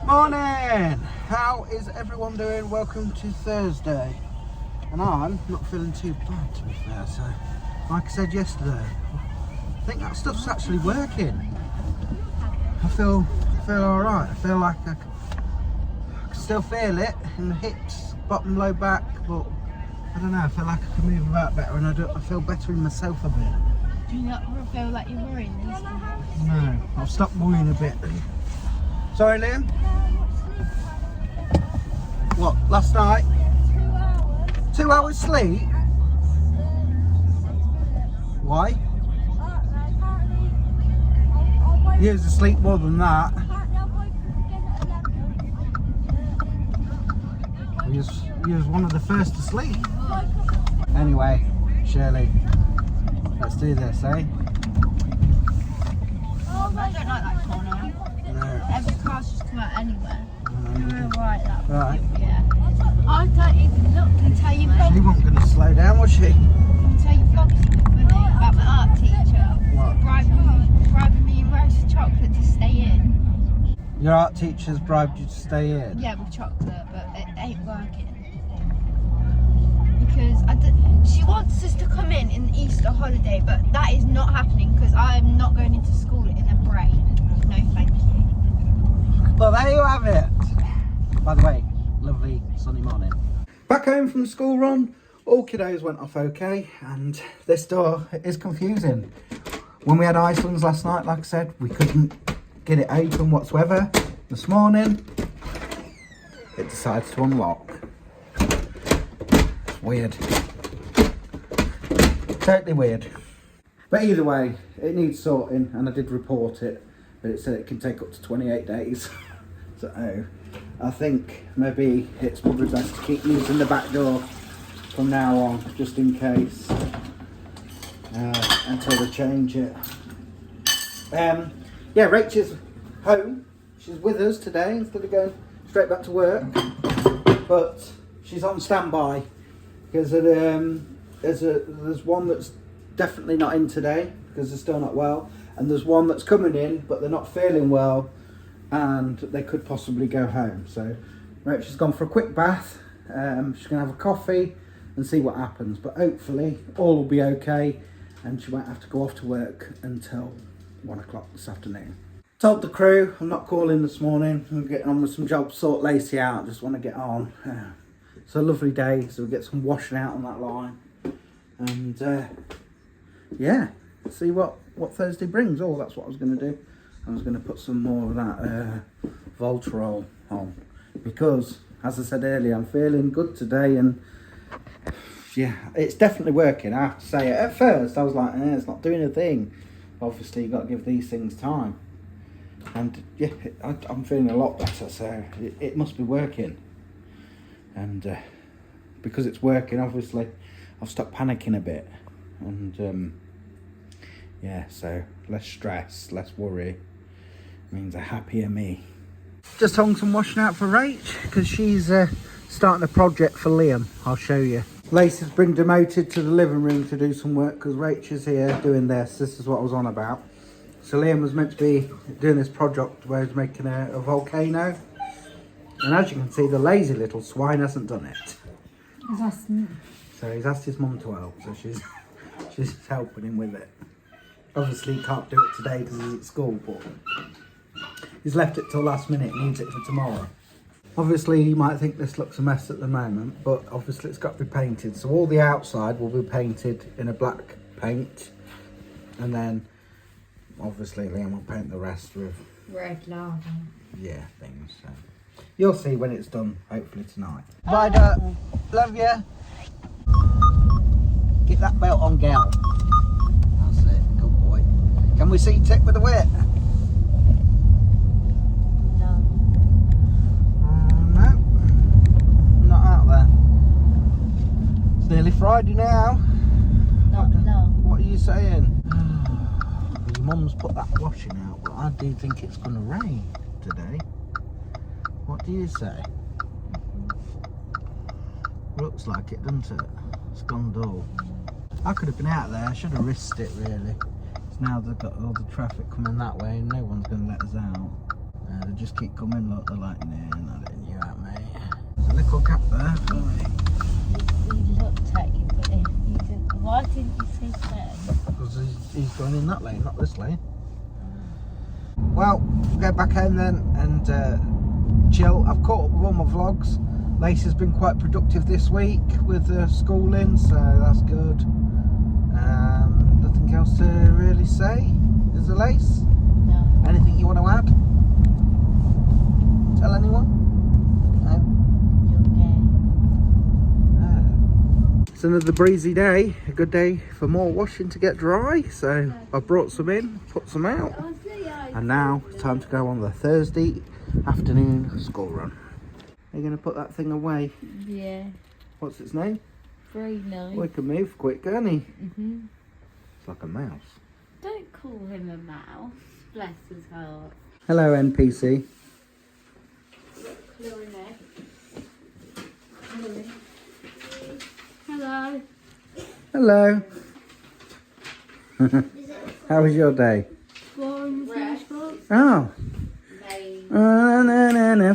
Morning! How is everyone doing? Welcome to Thursday. And I'm not feeling too bad, to be fair. So, like I said yesterday, I think that stuff's actually working. I feel alright. I feel like I can still feel it in the hips, bottom, low back, but I don't know, I feel like I can move about better and I feel better in myself a bit. Do you not feel like you're worrying this time? No, I've stopped worrying a bit. Sorry, Liam? What, last night? 2 hours sleep? Why? You was asleep more than that. You was one of the first to sleep. Anyway, Shirley, let's do this, eh? I don't like that corner. No. Every car's just come out anywhere. Right, that Right. Yeah. I don't even look until you She wasn't going to slow down, was she? until you vlogged something funny about my art teacher. What? Bribing me a roast of chocolate to stay in. Your art teacher's bribed you to stay in? Yeah, with chocolate, but it ain't working. Because she wants us to come in the Easter holiday, but that is not happening because I'm not going into school in a break. No, thank you. Well, there you have it. By the way, lovely sunny morning. Back home from the school run, all kiddos went off okay, and this door is confusing. When we had Iceland's last night, like I said, we couldn't get it open whatsoever. This morning, it decides to unlock. Weird. Totally weird. But either way, it needs sorting, and I did report it, but it said it can take up to 28 days. So I think maybe it's probably best to keep using the back door from now on, just in case, until they change it. Yeah, Rache's home. She's with us today instead of going straight back to work, but she's on standby because there's one that's definitely not in today because they're still not well, and there's one that's coming in but they're not feeling well and they could possibly go home. So Rache's gone for a quick bath. She's going to have a coffee and see what happens, but hopefully all will be okay and she won't have to go off to work until 1 o'clock this afternoon. Told the crew I'm not calling this morning. I'm getting on with some jobs, sort Lacey out, just want to get on. It's a lovely day, so we'll get some washing out on that line. And yeah, see what Thursday brings. Oh, that's what I was going to do. I was going to put some more of that Voltarol on because, as I said earlier, I'm feeling good today, and yeah, it's definitely working. I have to say it. At first I was like, it's not doing a thing. Obviously you've got to give these things time, and yeah, I'm feeling a lot better, so it must be working. And because it's working, obviously I've stopped panicking a bit, and yeah, so less stress, less worry means a happier me. Just hung some washing out for Rach because she's starting a project for Liam. I'll show you. Lacey's been demoted to the living room to do some work because Rach is here doing this. This is what I was on about. So Liam was meant to be doing this project where he's making a volcano, and as you can see, the lazy little swine hasn't done it. So he's asked his mum to help, so she's helping him with it. Obviously he can't do it today because he's at school, but he's left it till last minute, needs it for tomorrow. Obviously you might think this looks a mess at the moment, but obviously it's got to be painted. So all the outside will be painted in a black paint, and then obviously Liam will paint the rest with Red lava. yeah, things. So you'll see when it's done, hopefully tonight. Bye, Dad. Love you. Get that belt on, gal. That's it. Good boy. Can we see Tick with the whip? No. No. Not out there. It's nearly Friday now. No. What are you saying? Your mum's put that washing out, but I do think it's going to rain today. What do you say? Looks like it, doesn't it? It's gone dull. I could have been out there. I should have risked it, really. Now they've got all the traffic coming that way and no one's going to let us out. They just keep coming, look, they're like, no, not letting you out, mate. There's a little gap there. He looked at you, but he didn't. Why didn't you say so? Because he's going in that lane, not this lane. Well, go back home then and chill. I've caught up with all my vlogs. Lacey's been quite productive this week with schooling, so that's good. Nothing else to really say, is there, Lace? No. Anything you want to add? Tell anyone? No? You're gay. It's another breezy day, a good day for more washing to get dry, so I brought some in, put some out, and now it's time to go on the Thursday afternoon school run. Are you going to put that thing away? Yeah. What's its name? Bruno. Well, he can move quick, can't he? Mm-hmm. It's like a mouse. Don't call him a mouse. Bless his heart. Hello, NPC. Hello. Hello. How was your day? Oh.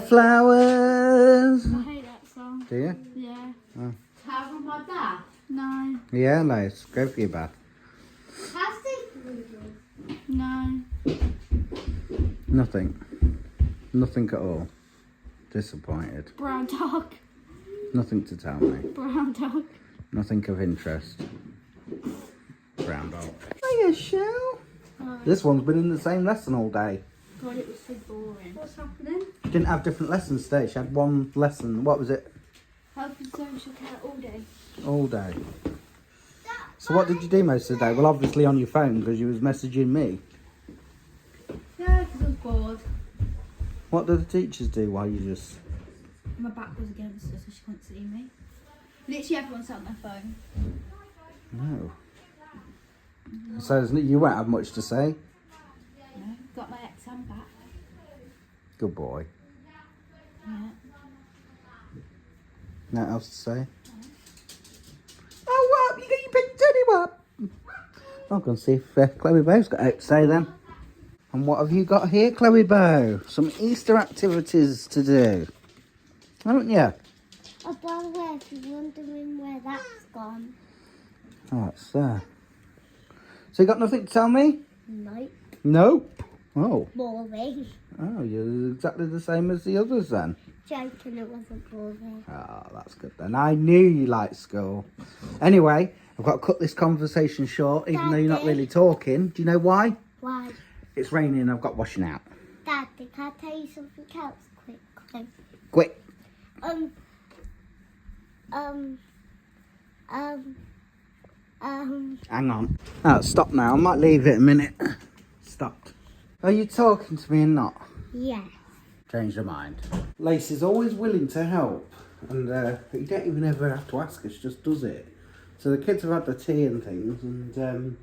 Flowers. I hate that song. Do you? Yeah. Oh. Have my bath? No. Yeah, nice. Go for your bath. No. Nothing. Nothing at all. Disappointed. Brown dog. Nothing to tell me. Brown dog. Nothing of interest. Brown dog. Hiya, Shell. This one's been in the same lesson all day. God, it was so boring. What's happening? She didn't have different lessons today. She had one lesson. What was it? Health and social care all day. All day. So what did you do most of the day? Well, obviously on your phone because you was messaging me. Yeah, because I was bored. What do the teachers do while you just... My back was against her, so she couldn't see me. Literally everyone sat on their phone. No. So you won't have much to say? No, got my exam back. Good boy. Yeah. Nothing else to say? Oh, what? You got your big teddy what? I'll go and see if Chloe Bow's got out to say then. And what have you got here, Chloe Bow? Some Easter activities to do. Haven't you? Oh, by the way, if you're wondering where that's gone. Oh, it's there. So you got nothing to tell me? Nope. Nope. Oh. Boring. Oh, you're exactly the same as the others then. Joking, it wasn't boring. Oh, that's good then. I knew you liked school. Anyway, I've got to cut this conversation short, even though you're not really talking. Do you know why? Why? It's raining and I've got washing out. Daddy, can I tell you something else quickly? Quick. Hang on. Oh, stop now. I might leave it a minute. Stopped. Are you talking to me and not? Yes. Change your mind. Lacey's always willing to help, and you don't even ever have to ask her, she just does it. So the kids have had the tea and things, and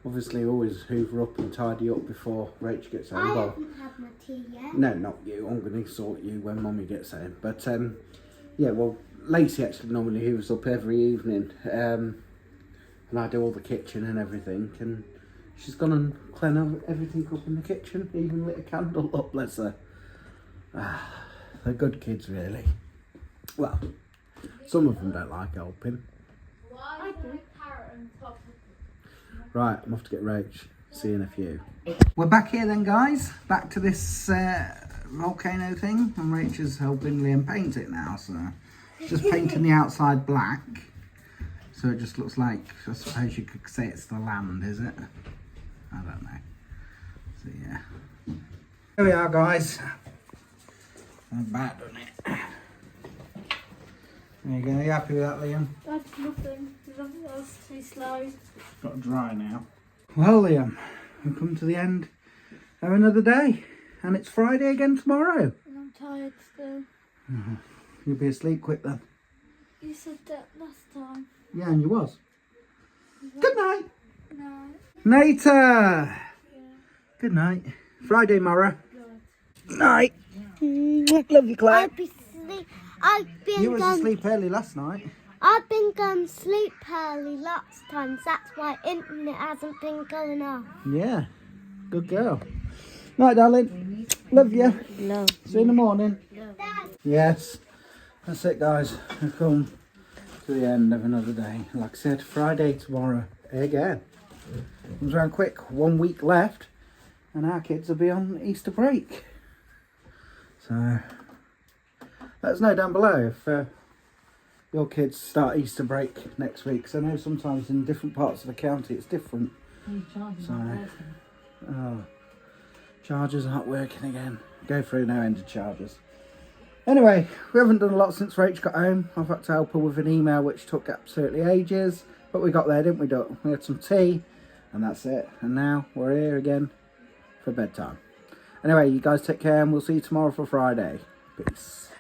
obviously always hoover up and tidy up before Rach gets home. I Well, haven't had my tea yet. no, not you. I'm going to sort you when Mummy gets home. But yeah, well, Lacey actually normally hoovers up every evening, and I do all the kitchen and everything, and she's gone and cleaned everything up in the kitchen, even lit a candle up, bless her. They're good kids, really. Well, some of them don't like helping. Right, I'm off to get Rach. See you in a few. We're back here then, guys. Back to this volcano thing, and Rach is helping Liam paint it now, so just painting the outside black. So it just looks like, I suppose you could say it's the land, is it? I don't know. So yeah. Here we are, guys. Not bad, doesn't it? There you go. Are you happy with that, Liam? That's nothing. That was too slow. It's got to dry now. Well, Liam, we've come to the end of another day. And it's Friday again tomorrow. And I'm tired still. You'll be asleep quick then. You said that last time. Yeah, and you was. Good night. No. Nater. Yeah. Good night. Friday, Mara. Good. Night. Love you, Claire. You was asleep early last night. I've been going to sleep early lots of times. That's why internet hasn't been going off. Yeah. Good girl. Night, darling. Love you. Love. See you in the morning. Yes. That's it, guys. We've come to the end of another day. Like I said, Friday tomorrow again. Comes around quick. 1 week left, and our kids will be on Easter break. So let us know down below if your kids start Easter break next week. Because I know sometimes in different parts of the county it's different. So, chargers aren't working again. Go through no end of chargers. Anyway, we haven't done a lot since Rach got home. I've had to help her with an email which took absolutely ages. But we got there, didn't we, Duck? We had some tea, and that's it. And now we're here again for bedtime. Anyway, you guys take care, and we'll see you tomorrow for Friday. Peace.